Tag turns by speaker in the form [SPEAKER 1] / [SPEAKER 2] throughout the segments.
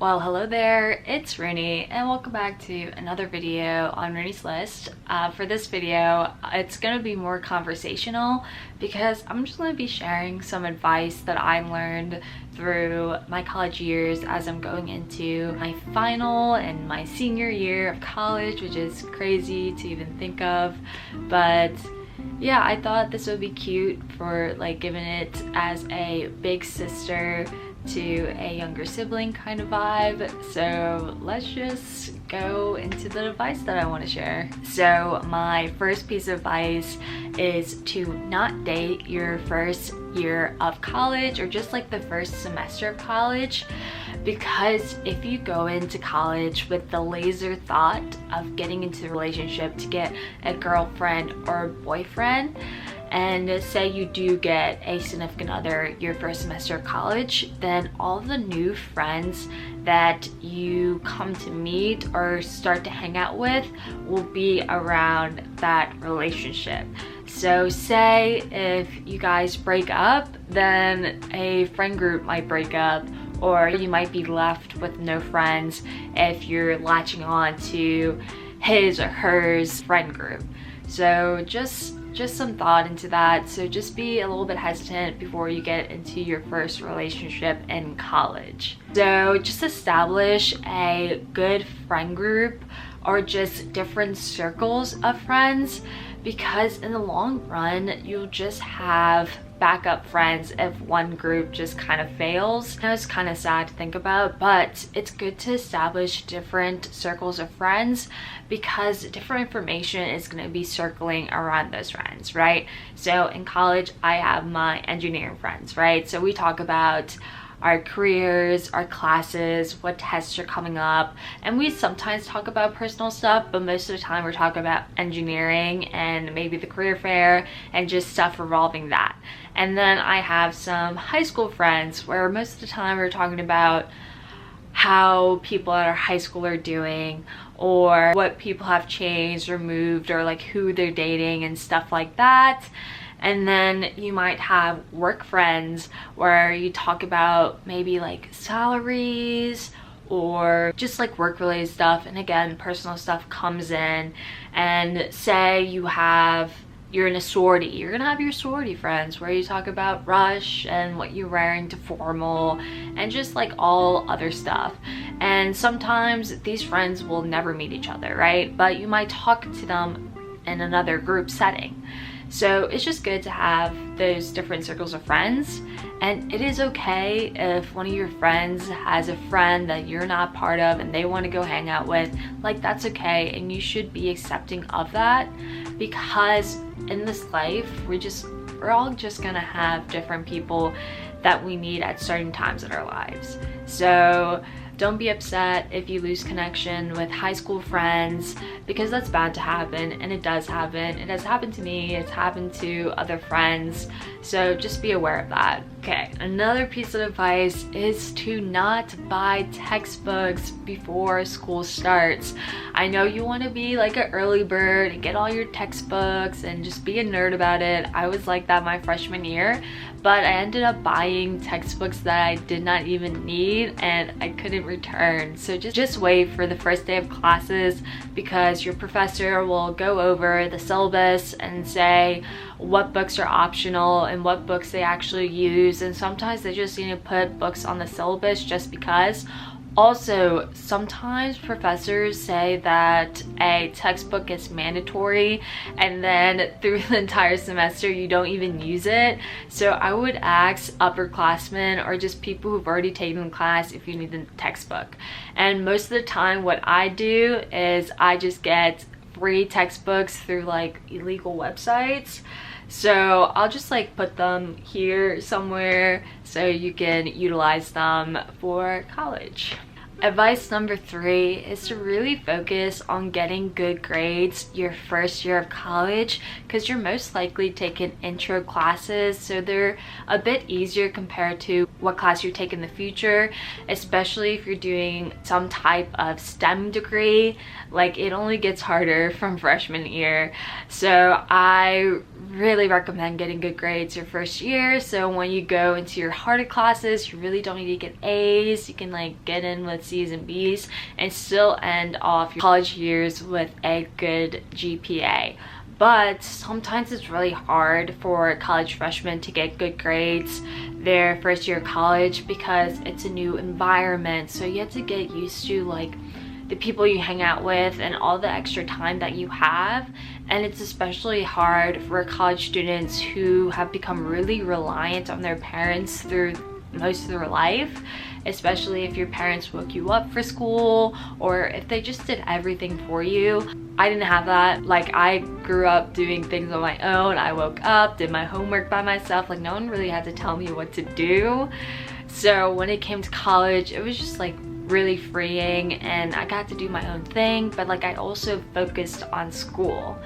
[SPEAKER 1] Well, hello there, it's Runi and welcome back to another video on Runi's List. For this video, it's going to be more conversational because I'm just going to be sharing some advice that I learned through my college years as I'm going into my final and my senior year of college, which is crazy to even think of. But yeah, I thought this would be cute for like giving it as a big sister to a younger sibling kind of vibe. So let's just go into the advice that I want to share. So my first piece of advice is to not date your first year of college or just like the first semester of college, because if you go into college with the laser thought of getting into a relationship to get a girlfriend or boyfriend, and say you do get a significant other your first semester of college, then all the new friends that you come to meet or start to hang out with will be around that relationship. So say if you guys break up, then a friend group might break up, or you might be left with no friends if you're latching on to his or hers friend group. So just some thought into that. So just be a little bit hesitant before you get into your first relationship in college. So just establish a good friend group or just different circles of friends, because in the long run you'll just have backup friends if one group just kind of fails. I know it's kind of sad to think about, but it's good to establish different circles of friends because different information is going to be circling around those friends, right? So in college I have my engineering friends, right? So we talk about our careers, our classes, what tests are coming up, and we sometimes talk about personal stuff, but most of the time we're talking about engineering and maybe the career fair and just stuff revolving that. And then I have some high school friends where most of the time we're talking about how people at our high school are doing, or what people have changed or moved, or like who they're dating and stuff like that. And then you might have work friends where you talk about maybe like salaries or just like work related stuff, and again personal stuff comes in. And say you're in a sorority, you're gonna have your sorority friends where you talk about rush and what you're wearing to formal and just like all other stuff. And sometimes these friends will never meet each other, right? But you might talk to them in another group setting. So it's just good to have those different circles of friends, and it is okay if one of your friends has a friend that you're not part of and they want to go hang out with. Like, that's okay, and you should be accepting of that, because in this life we're all just gonna have different people that we need at certain times in our lives. So don't be upset if you lose connection with high school friends, because that's bound to happen, and it does happen. It has happened to me, it's happened to other friends, so just be aware of that. Okay, another piece of advice is to not buy textbooks before school starts. I know you want to be like an early bird and get all your textbooks and just be a nerd about it. I was like that my freshman year, but I ended up buying textbooks that I did not even need and I couldn't return. So just wait for the first day of classes, because your professor will go over the syllabus and say what books are optional and what books they actually use, and sometimes they just need to put books on the syllabus just because. Also, sometimes professors say that a textbook is mandatory and then through the entire semester you don't even use it. So I would ask upperclassmen or just people who've already taken the class if you need the textbook. And most of the time what I do is I just get free textbooks through like illegal websites. So I'll just like put them here somewhere so you can utilize them for college. Advice number 3 is to really focus on getting good grades your first year of college, because you're most likely taking intro classes, so they're a bit easier compared to what class you take in the future, especially if you're doing some type of STEM degree. Like, it only gets harder from freshman year. So I really recommend getting good grades your first year, so when you go into your harder classes, you really don't need to get A's. You can like get in with C's and B's and still end off your college years with a good GPA. But sometimes it's really hard for college freshmen to get good grades their first year of college because it's a new environment, so you have to get used to like the people you hang out with and all the extra time that you have. And it's especially hard for college students who have become really reliant on their parents through most of their life, especially if your parents woke you up for school or if they just did everything for you. I didn't have that. Like, I grew up doing things on my own. I woke up, did my homework by myself. Like, no one really had to tell me what to do. So when it came to college, it was just like really freeing and I got to do my own thing, but like I also focused on school.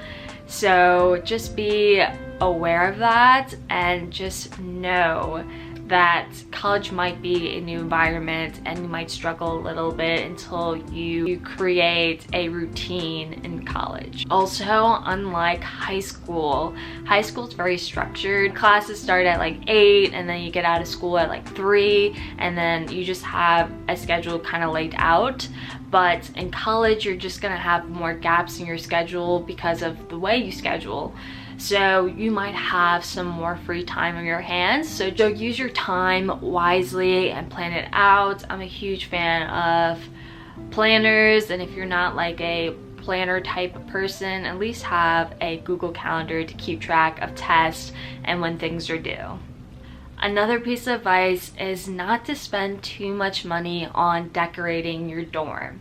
[SPEAKER 1] So just be aware of that and just know that college might be a new environment and you might struggle a little bit until you create a routine in college. Also, unlike high school is very structured. Classes start at like 8 and then you get out of school at like 3 and then you just have a schedule kind of laid out. But in college, you're just gonna have more gaps in your schedule because of the way you schedule. So you might have some more free time on your hands. So use your time wisely and plan it out. I'm a huge fan of planners, and if you're not like a planner type of person, at least have a Google Calendar to keep track of tests and when things are due. Another piece of advice is not to spend too much money on decorating your dorm.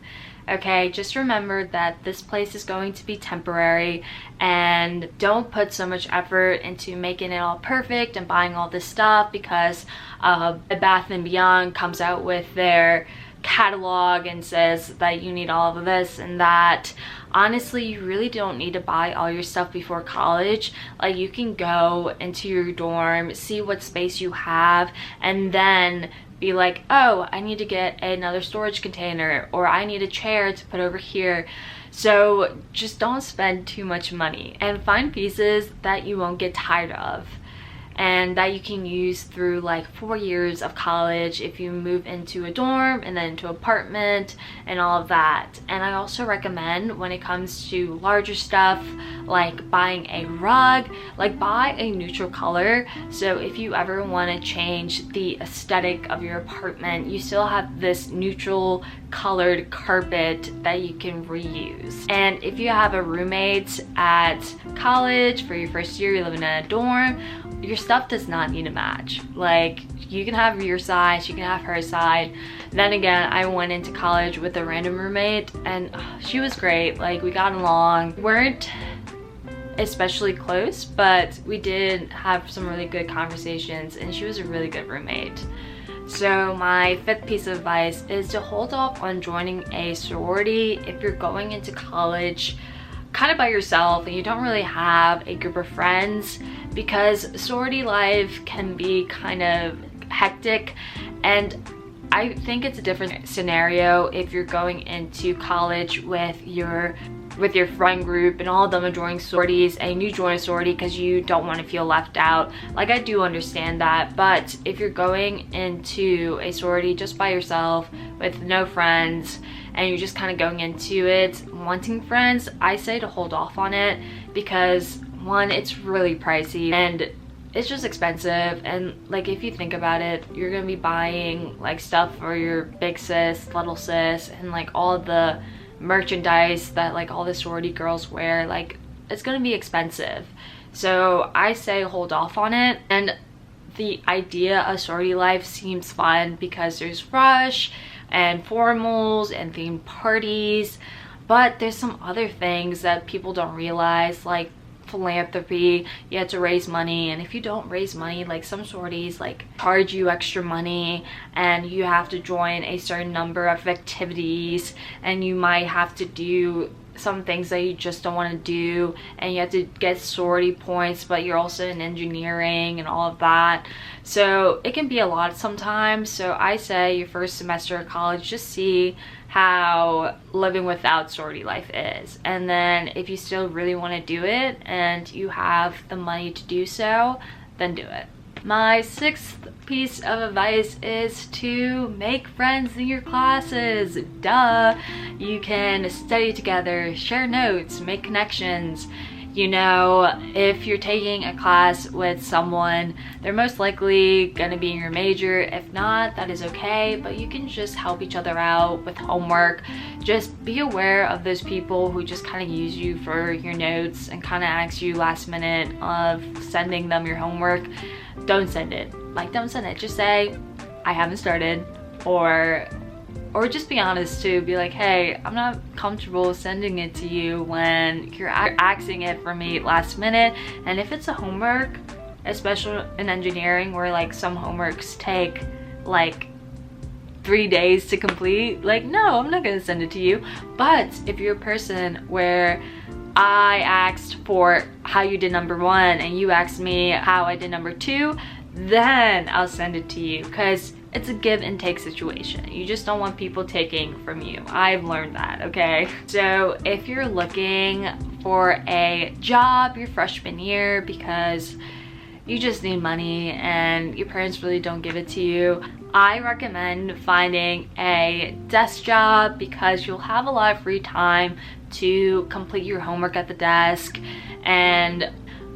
[SPEAKER 1] Okay, just remember that this place is going to be temporary, and don't put so much effort into making it all perfect and buying all this stuff because Bed Bath & Beyond comes out with their catalog and says that you need all of this and that. Honestly, you really don't need to buy all your stuff before college. Like, you can go into your dorm, see what space you have, and then be like, oh, I need to get another storage container, or I need a chair to put over here. So just don't spend too much money and find pieces that you won't get tired of and that you can use through like 4 years of college if you move into a dorm and then into an apartment and all of that. And I also recommend, when it comes to larger stuff like buying a rug, like buy a neutral color. So if you ever want to change the aesthetic of your apartment, you still have this neutral colored carpet that you can reuse. And if you have a roommate at college for your first year, you're living in a dorm, your stuff does not need to match. Like, you can have your size, she can have her size. Then again, I went into college with a random roommate and she was great. Like, we got along. We weren't especially close, but we did have some really good conversations and she was a really good roommate. So my 5th piece of advice is to hold off on joining a sorority if you're going into college kind of by yourself and you don't really have a group of friends, because sorority life can be kind of hectic. And I think it's a different scenario if you're going into college with your friend group and all of them are joining sororities and you join a sorority because you don't want to feel left out. Like, I do understand that, but if you're going into a sorority just by yourself with no friends and you're just kind of going into it wanting friends, I say to hold off on it because, one, it's really pricey and it's just expensive. And like, if you think about it, you're gonna be buying like stuff for your big sis, little sis, and like all the merchandise that like all the sorority girls wear. Like, it's gonna be expensive. So I say hold off on it. And the idea of sorority life seems fun because there's rush and formals and themed parties, but there's some other things that people don't realize, like philanthropy. You have to raise money, and if you don't raise money, like some sororities like charge you extra money and you have to join a certain number of activities and you might have to do some things that you just don't want to do, and you have to get sorority points, but you're also in engineering and all of that. So it can be a lot sometimes. So I say your first semester of college, just see how living without sorority life is, and then if you still really want to do it and you have the money to do so, then do it. My sixth piece of advice is to make friends in your classes. Duh! You can study together, share notes, make connections. You know, if you're taking a class with someone, they're most likely gonna be in your major. If not, that is okay, but you can just help each other out with homework. Just be aware of those people who just kind of use you for your notes and kind of ask you last minute of sending them your homework. Don't send it. Like, don't send it. Just say, I haven't started, or just be honest too. Be like, hey, I'm not comfortable sending it to you when you're asking it for me last minute. And if it's a homework, especially in engineering where like some homeworks take like 3 days to complete, like, no, I'm not gonna send it to you. But if you're a person where I asked for how you did number 1 and you asked me how I did number 2, then I'll send it to you, because it's a give and take situation. You just don't want people taking from you. I've learned that, okay? So if you're looking for a job your freshman year because you just need money and your parents really don't give it to you, I recommend finding a desk job, because you'll have a lot of free time to complete your homework at the desk. And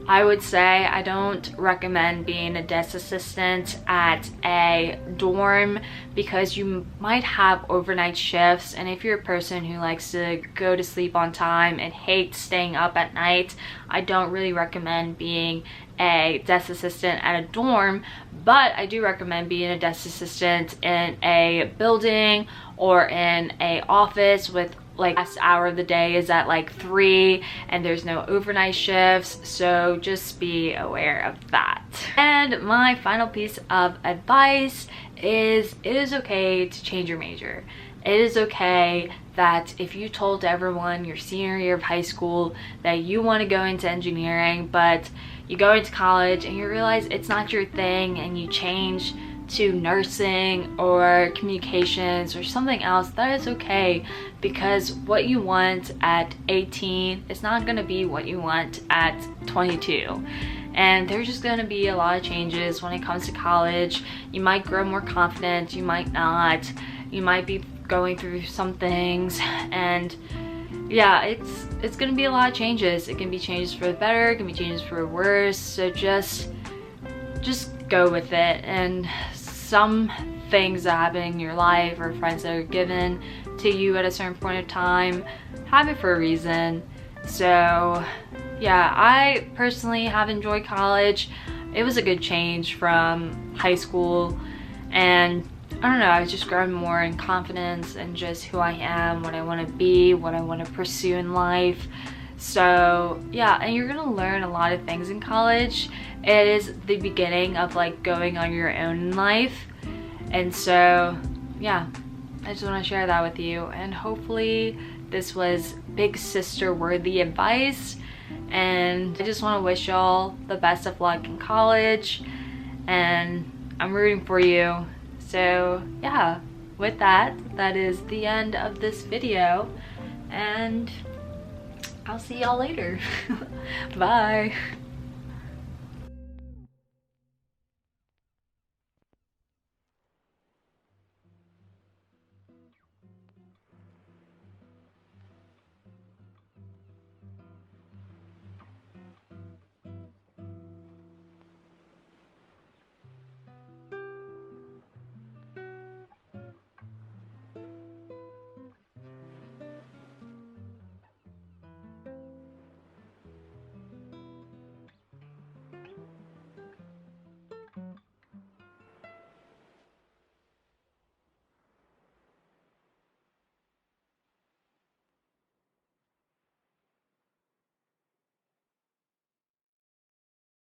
[SPEAKER 1] I would say I don't recommend being a desk assistant at a dorm, because you might have overnight shifts, and if you're a person who likes to go to sleep on time and hates staying up at night, I don't really recommend being a desk assistant at a dorm. But I do recommend being a desk assistant in a building or in a office with like last hour of the day is at like 3 and there's no overnight shifts, so just be aware of that. And my final piece of advice is, it is okay to change your major. It is okay that if you told everyone your senior year of high school that you want to go into engineering, but you go into college and you realize it's not your thing and you change to nursing or communications or something else, that is okay, because what you want at 18 is not going to be what you want at 22. And there's just going to be a lot of changes when it comes to college. You might grow more confident, you might not, you might be going through some things, and yeah, it's going to be a lot of changes. It can be changes for the better, it can be changes for the worse, so just go with it. And some things that happen in your life or friends that are given to you at a certain point of time happen for a reason. So yeah, I personally have enjoyed college. It was a good change from high school, and I don't know, I was just growing more in confidence and just who I am, what I want to be, what I want to pursue in life. So yeah, and you're gonna learn a lot of things in college. It is the beginning of like going on your own in life, and so yeah, I just want to share that with you, and hopefully this was big sister worthy advice. And I just want to wish y'all the best of luck in college, and I'm rooting for you. So yeah, with that, that is the end of this video, and I'll see y'all later. Bye.